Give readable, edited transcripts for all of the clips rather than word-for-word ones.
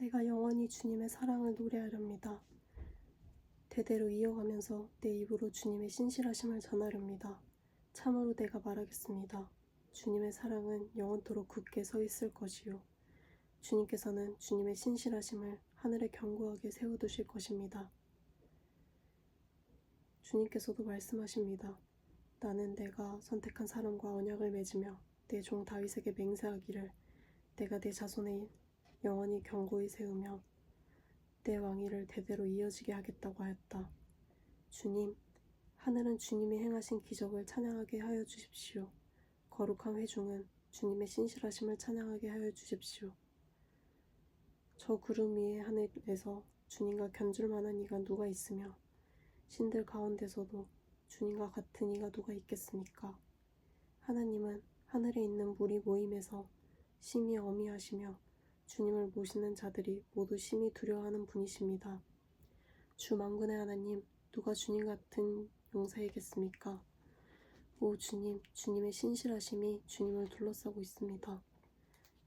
내가 영원히 주님의 사랑을 노래하렵니다. 대대로 이어가면서 내 입으로 주님의 신실하심을 전하렵니다. 참으로 내가 말하겠습니다. 주님의 사랑은 영원토록 굳게 서 있을 것이요. 주님께서는 주님의 신실하심을 하늘에 견고하게 세워두실 것입니다. 주님께서도 말씀하십니다. 나는 내가 선택한 사람과 언약을 맺으며 내 종 다윗에게 맹세하기를 내가 내 자손에 영원히 견고히 세우며 내 왕위를 대대로 이어지게 하겠다고 하였다. 주님, 하늘은 주님이 행하신 기적을 찬양하게 하여 주십시오. 거룩한 회중은 주님의 신실하심을 찬양하게 하여 주십시오. 저 구름 위의 하늘에서 주님과 견줄 만한 이가 누가 있으며 신들 가운데서도 주님과 같은 이가 누가 있겠습니까? 하나님은 하늘에 있는 무리 모임에서 심히 어미하시며 주님을 모시는 자들이 모두 심히 두려워하는 분이십니다. 주 만군의 하나님, 누가 주님 같은 용사이겠습니까? 오 주님, 주님의 신실하심이 주님을 둘러싸고 있습니다.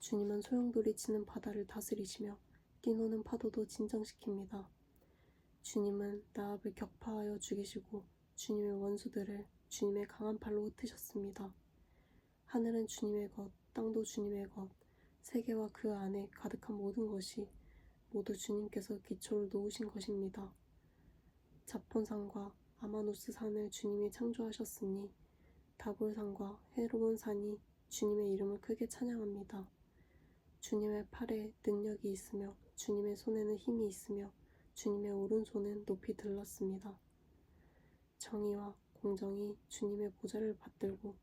주님은 소용돌이치는 바다를 다스리시며 뛰노는 파도도 진정시킵니다. 주님은 나합을 격파하여 죽이시고 주님의 원수들을 주님의 강한 팔로 흩으셨습니다. 하늘은 주님의 것, 땅도 주님의 것, 세계와 그 안에 가득한 모든 것이 모두 주님께서 기초를 놓으신 것입니다. 자폰산과 아마누스 산을 주님이 창조하셨으니 다볼산과 헤르몬 산이 주님의 이름을 크게 찬양합니다. 주님의 팔에 능력이 있으며 주님의 손에는 힘이 있으며 주님의 오른손은 높이 들렀습니다. 정의와 공정이 주님의 보좌를 받들고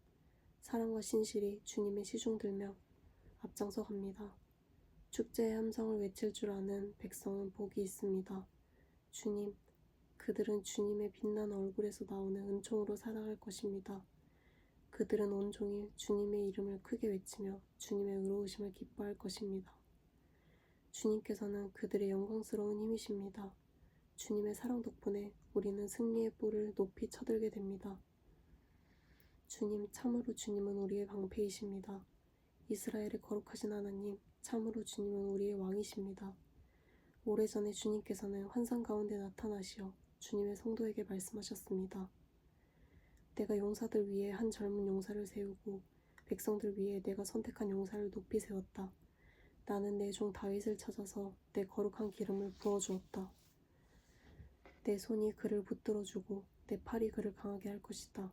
사랑과 신실이 주님의 시중 들며 앞장서 갑니다. 축제의 함성을 외칠 줄 아는 백성은 복이 있습니다. 주님, 그들은 주님의 빛난 얼굴에서 나오는 은총으로 살아갈 것입니다. 그들은 온종일 주님의 이름을 크게 외치며 주님의 의로우심을 기뻐할 것입니다. 주님께서는 그들의 영광스러운 힘이십니다. 주님의 사랑 덕분에 우리는 승리의 뿔을 높이 쳐들게 됩니다. 주님, 참으로 주님은 우리의 방패이십니다. 이스라엘의 거룩하신 하나님, 참으로 주님은 우리의 왕이십니다. 오래전에 주님께서는 환상 가운데 나타나시어 주님의 성도에게 말씀하셨습니다. 내가 용사들 위에 한 젊은 용사를 세우고 백성들 위에 내가 선택한 용사를 높이 세웠다. 나는 내 종 다윗을 찾아서 내 거룩한 기름을 부어주었다. 내 손이 그를 붙들어주고 내 팔이 그를 강하게 할 것이다.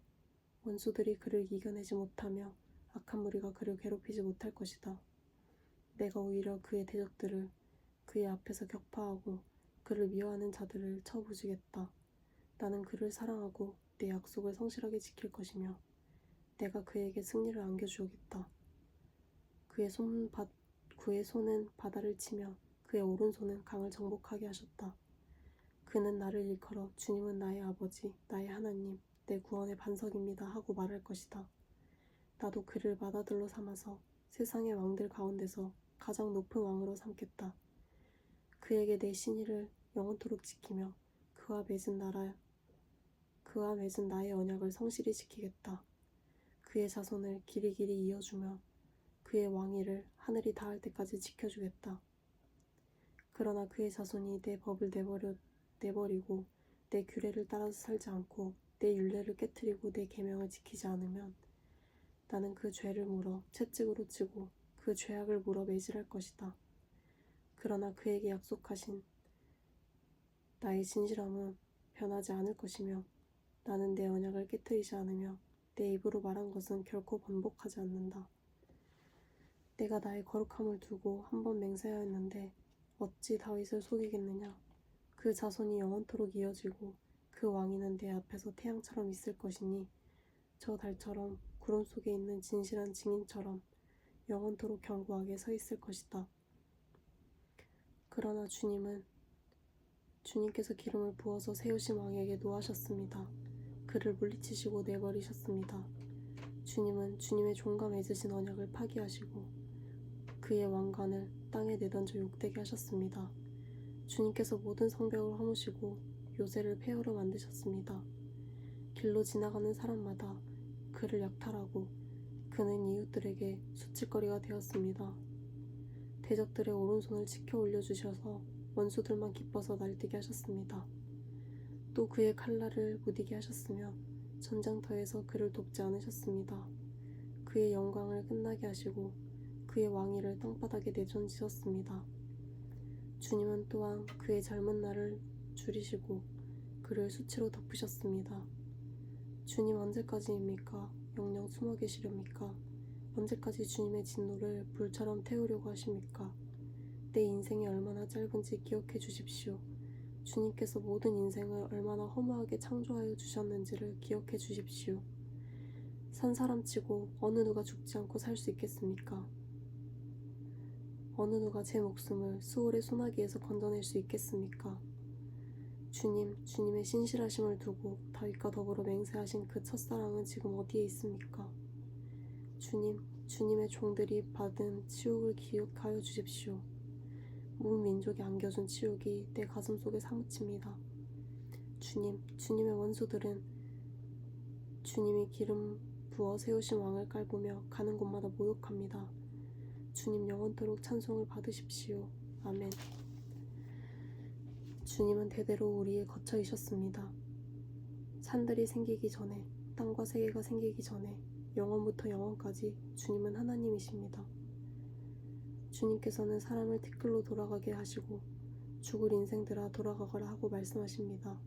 원수들이 그를 이겨내지 못하며 악한 무리가 그를 괴롭히지 못할 것이다. 내가 오히려 그의 대적들을 그의 앞에서 격파하고 그를 미워하는 자들을 쳐부수겠다. 나는 그를 사랑하고 내 약속을 성실하게 지킬 것이며 내가 그에게 승리를 안겨주겠다. 그의 손은 바다를 치며 그의 오른손은 강을 정복하게 하셨다. 그는 나를 일컬어 주님은 나의 아버지, 나의 하나님, 내 구원의 반석입니다 하고 말할 것이다. 나도 그를 맏아들로 삼아서 세상의 왕들 가운데서 가장 높은 왕으로 삼겠다. 그에게 내 신의를 영원토록 지키며 그와 맺은 나의 언약을 성실히 지키겠다. 그의 자손을 길이길이 이어주며 그의 왕위를 하늘이 닿을 때까지 지켜주겠다. 그러나 그의 자손이 내 법을 내버리고 내 규례를 따라서 살지 않고 내 율례를 깨트리고 내 계명을 지키지 않으면 나는 그 죄를 물어 채찍으로 치고 그 죄악을 물어 매질할 것이다. 그러나 그에게 약속하신 나의 진실함은 변하지 않을 것이며 나는 내 언약을 깨트리지 않으며 내 입으로 말한 것은 결코 번복하지 않는다. 내가 나의 거룩함을 두고 한 번 맹세하였는데 어찌 다윗을 속이겠느냐. 그 자손이 영원토록 이어지고 그 왕위는 내 앞에서 태양처럼 있을 것이니 저 달처럼 구름 속에 있는 진실한 증인처럼 영원토록 견고하게 서 있을 것이다. 그러나 주님께서 기름을 부어서 세우신 왕에게 노하셨습니다. 그를 물리치시고 내버리셨습니다. 주님은 주님의 종과 맺으신 언약을 파기하시고 그의 왕관을 땅에 내던져 욕되게 하셨습니다. 주님께서 모든 성벽을 허무시고 요새를 폐허로 만드셨습니다. 길로 지나가는 사람마다 그를 약탈하고 그는 이웃들에게 수치거리가 되었습니다. 대적들의 오른손을 치켜 올려주셔서 원수들만 기뻐서 날뛰게 하셨습니다. 또 그의 칼날을 무디게 하셨으며 전장터에서 그를 돕지 않으셨습니다. 그의 영광을 끝나게 하시고 그의 왕위를 땅바닥에 내던지셨습니다. 주님은 또한 그의 젊은 날을 줄이시고 그를 수치로 덮으셨습니다. 주님 언제까지입니까? 영영 숨어 계시렵니까? 언제까지 주님의 진노를 불처럼 태우려고 하십니까? 내 인생이 얼마나 짧은지 기억해 주십시오. 주님께서 모든 인생을 얼마나 허무하게 창조하여 주셨는지를 기억해 주십시오. 산 사람치고 어느 누가 죽지 않고 살 수 있겠습니까? 어느 누가 제 목숨을 수월의 소나기에서 건져낼 수 있겠습니까? 주님의 신실하심을 두고 다윗과 더불어 맹세하신 그 첫사랑은 지금 어디에 있습니까? 주님의 종들이 받은 치욕을 기억하여 주십시오. 문 민족이 안겨준 치욕이 내 가슴 속에 사무칩니다. 주님의 원수들은 주님이 기름 부어 세우신 왕을 깔보며 가는 곳마다 모욕합니다. 주님 영원토록 찬송을 받으십시오. 아멘. 주님은 대대로 우리의 거처이셨습니다. 산들이 생기기 전에, 땅과 세계가 생기기 전에 영원부터 영원까지 주님은 하나님이십니다. 주님께서는 사람을 티끌로 돌아가게 하시고 죽을 인생들아 돌아가거라 하고 말씀하십니다.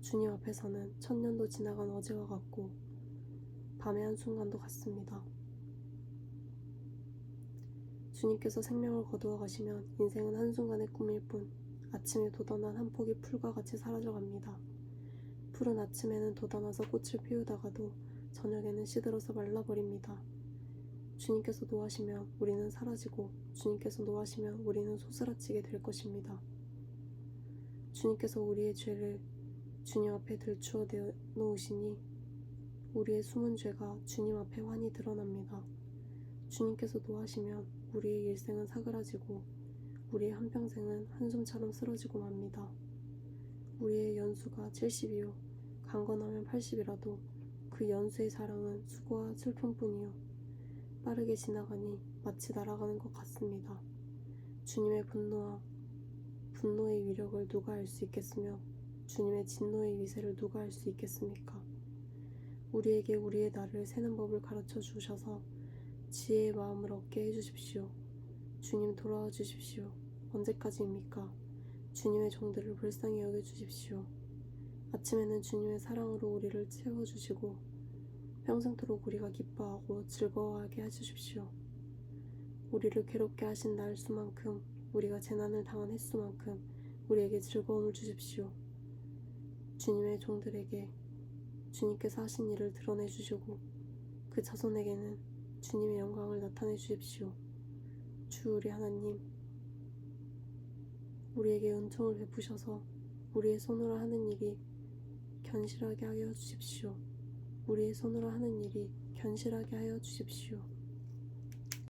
주님 앞에서는 천년도 지나간 어제와 같고 밤의 한순간도 같습니다. 주님께서 생명을 거두어 가시면 인생은 한순간의 꿈일 뿐 아침에 돋아난 한 폭이 풀과 같이 사라져갑니다. 푸른 아침에는 돋아나서 꽃을 피우다가도 저녁에는 시들어서 말라버립니다. 주님께서 노하시면 우리는 사라지고 주님께서 노하시면 우리는 소스라치게 될 것입니다. 주님께서 우리의 죄를 주님 앞에 들추어 놓으시니 우리의 숨은 죄가 주님 앞에 환히 드러납니다. 주님께서 노하시면 우리의 일생은 사그라지고 우리의 한평생은 한숨처럼 쓰러지고 맙니다. 우리의 연수가 70이요 강건하면 80이라도 그 연수의 사랑은 수고와 슬픔뿐이요 빠르게 지나가니 마치 날아가는 것 같습니다. 주님의 분노의 위력을 누가 알 수 있겠으며 주님의 진노의 위세를 누가 알 수 있겠습니까? 우리에게 우리의 날을 세는 법을 가르쳐 주셔서 지혜의 마음을 얻게 해주십시오. 주님 돌아와 주십시오. 언제까지입니까? 주님의 종들을 불쌍히 여겨주십시오. 아침에는 주님의 사랑으로 우리를 채워주시고 평생토록 우리가 기뻐하고 즐거워하게 해주십시오. 우리를 괴롭게 하신 날 수만큼 우리가 재난을 당한 횟수만큼 우리에게 즐거움을 주십시오. 주님의 종들에게 주님께서 하신 일을 드러내 주시고 그 자손에게는 주님의 영광을 나타내 주십시오. 주 우리 하나님, 우리에게 은총을 베푸셔서 우리의 손으로 하는 일이 견실하게 하여 주십시오. 우리의 손으로 하는 일이 견실하게 하여 주십시오.